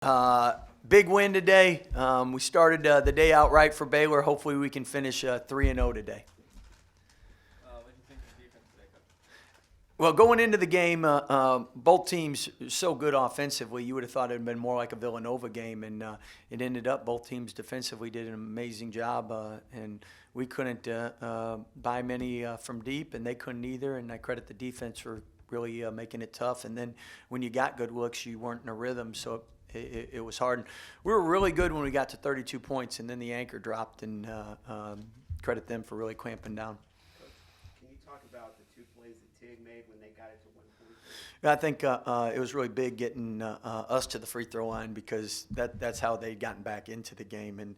Big win today. We started the day out right for Baylor. Hopefully we can finish 3-0 today. What do you think of the defense today, Coach? Well, going into the game, both teams are so good offensively. You would have thought it had been more like a Villanova game, and it ended up both teams defensively did an amazing job, and we couldn't buy many from deep, and they couldn't either. And I credit the defense for really making it tough. And then when you got good looks, you weren't in a rhythm, so it was hard. We were really good when we got to 32 points, and then the anchor dropped, and credit them for really clamping down. Can you talk about the two plays that Tig made when they got it to 1 point? I think it was really big getting us to the free throw line because that's how they'd gotten back into the game, and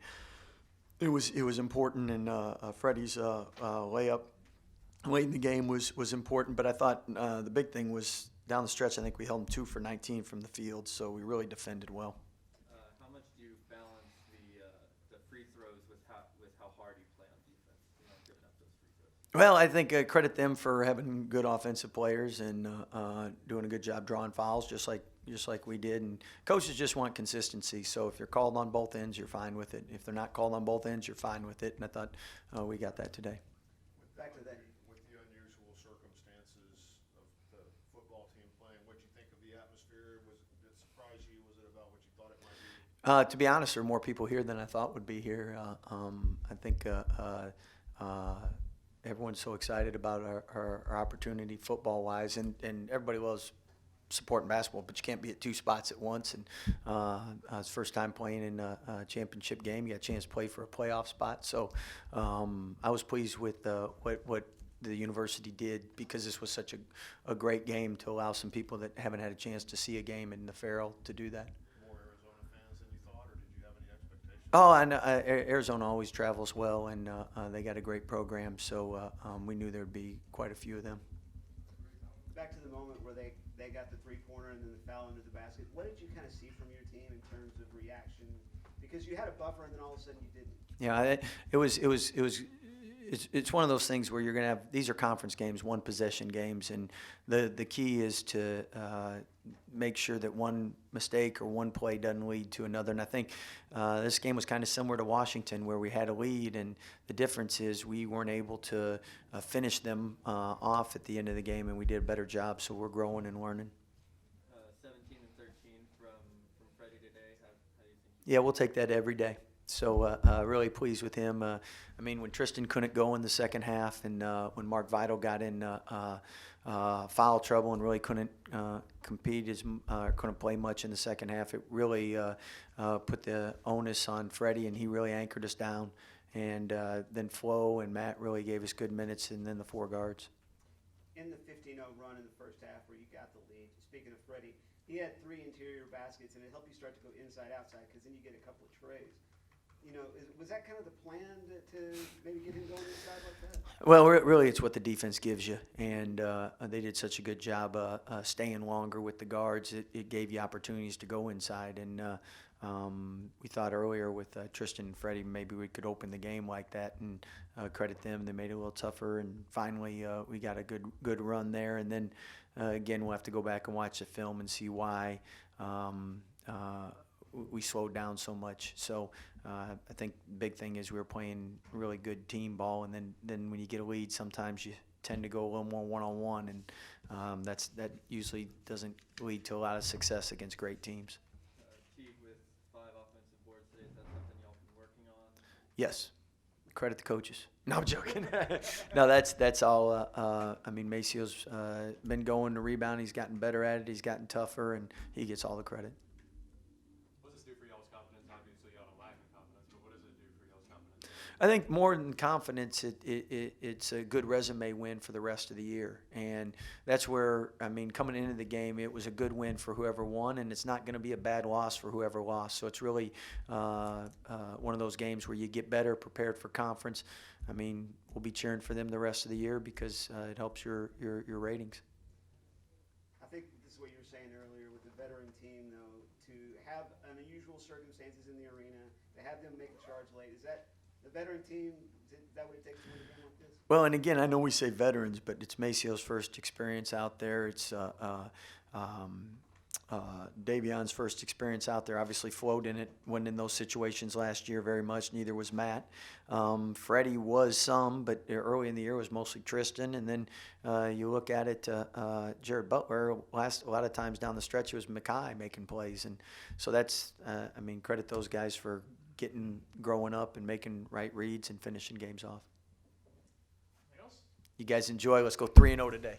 it was important. And Freddie's layup late in the game was important. But I thought the big thing was down the stretch. I think we held them 2 for 19 from the field, so we really defended well. How much do you balance the free throws with how hard you play on defense? You know, giving up those free throws. Well, I think credit them for having good offensive players and doing a good job drawing fouls, just like we did. And coaches just want consistency. So if you're called on both ends, you're fine with it. If they're not called on both ends, you're fine with it. And I thought we got that today. Back to that. With the unusual circumstances of the football team playing, what you think of the atmosphere? Did it surprise you? Was it about what you thought it might be? To be honest, there are more people here than I thought would be here. I think everyone's so excited about our opportunity football-wise, and everybody loves supporting basketball, but you can't be at two spots at once. And it's first time playing in a championship game. You got a chance to play for a playoff spot. So I was pleased with what the university did, because this was such a great game to allow some people that haven't had a chance to see a game in the Farrell to do that. More Arizona fans than you thought, or did you have any expectations? Oh, and Arizona always travels well, and they got a great program, so we knew there would be quite a few of them. Back to the moment where they got the three-pointer and then the foul into the basket. What did you kind of see from your team in terms of reaction? Because you had a buffer and then all of a sudden you didn't. Yeah, it's one of those things where you're going to have, these are conference games, one possession games, and the key is to make sure that one mistake or one play doesn't lead to another. And I think this game was kind of similar to Washington, where we had a lead, and the difference is we weren't able to finish them off at the end of the game, and we did a better job. So we're growing and learning. 17 and 13 from Freddie today. How do you think? Yeah, we'll take that every day. So really pleased with him. I mean, when Tristan couldn't go in the second half, and when Mark Vital got in foul trouble and really couldn't compete, couldn't play much in the second half, it really put the onus on Freddie, and he really anchored us down. And then Flo and Matt really gave us good minutes, and then the four guards. In the 15-0 run in the first half where you got the lead, speaking of Freddie, he had 3 interior baskets, and it helped you start to go inside-outside, because then you get a couple of trays. You know, was that kind of the plan to maybe get him going inside like that? Well, really, it's what the defense gives you, and they did such a good job staying longer with the guards. It gave you opportunities to go inside, and we thought earlier with Tristan and Freddie, maybe we could open the game like that, and credit them. They made it a little tougher, and finally we got a good run there. And then again, we'll have to go back and watch the film and see why we slowed down so much. So I think the big thing is we were playing really good team ball, and then when you get a lead, sometimes you tend to go a little more one-on-one, and that usually doesn't lead to a lot of success against great teams. Teague with 5 offensive boards today. Is that something y'all been working on? Yes. Credit the coaches. No, I'm joking. No, that's all. I mean, Macio's been going to rebound. He's gotten better at it. He's gotten tougher, and he gets all the credit. What does this do for y'all's confidence? Obviously, y'all don't lack in confidence, but what does it do for y'all's confidence? I think more than confidence, it's a good resume win for the rest of the year. And that's where, I mean, coming into the game, it was a good win for whoever won, and it's not going to be a bad loss for whoever lost. So it's really one of those games where you get better, prepared for conference. I mean, we'll be cheering for them the rest of the year because it helps your ratings. I think this is what you were saying earlier with the veteran team, though, to have unusual circumstances in the arena, to have them make a charge late. Is that the veteran team? Is that what it takes to win a game like this? Well, and again, I know we say veterans, but it's Macio's first experience out there. It's Davion's first experience out there. Obviously, Flo wasn't in those situations last year very much. Neither was Matt. Freddie was some, but early in the year was mostly Tristan. And then you look at it, Jared Butler. A lot of times down the stretch, it was Mackay making plays, and so that's. Credit those guys for growing up and making right reads and finishing games off. Anything else? You guys enjoy. Let's go 3-0 today.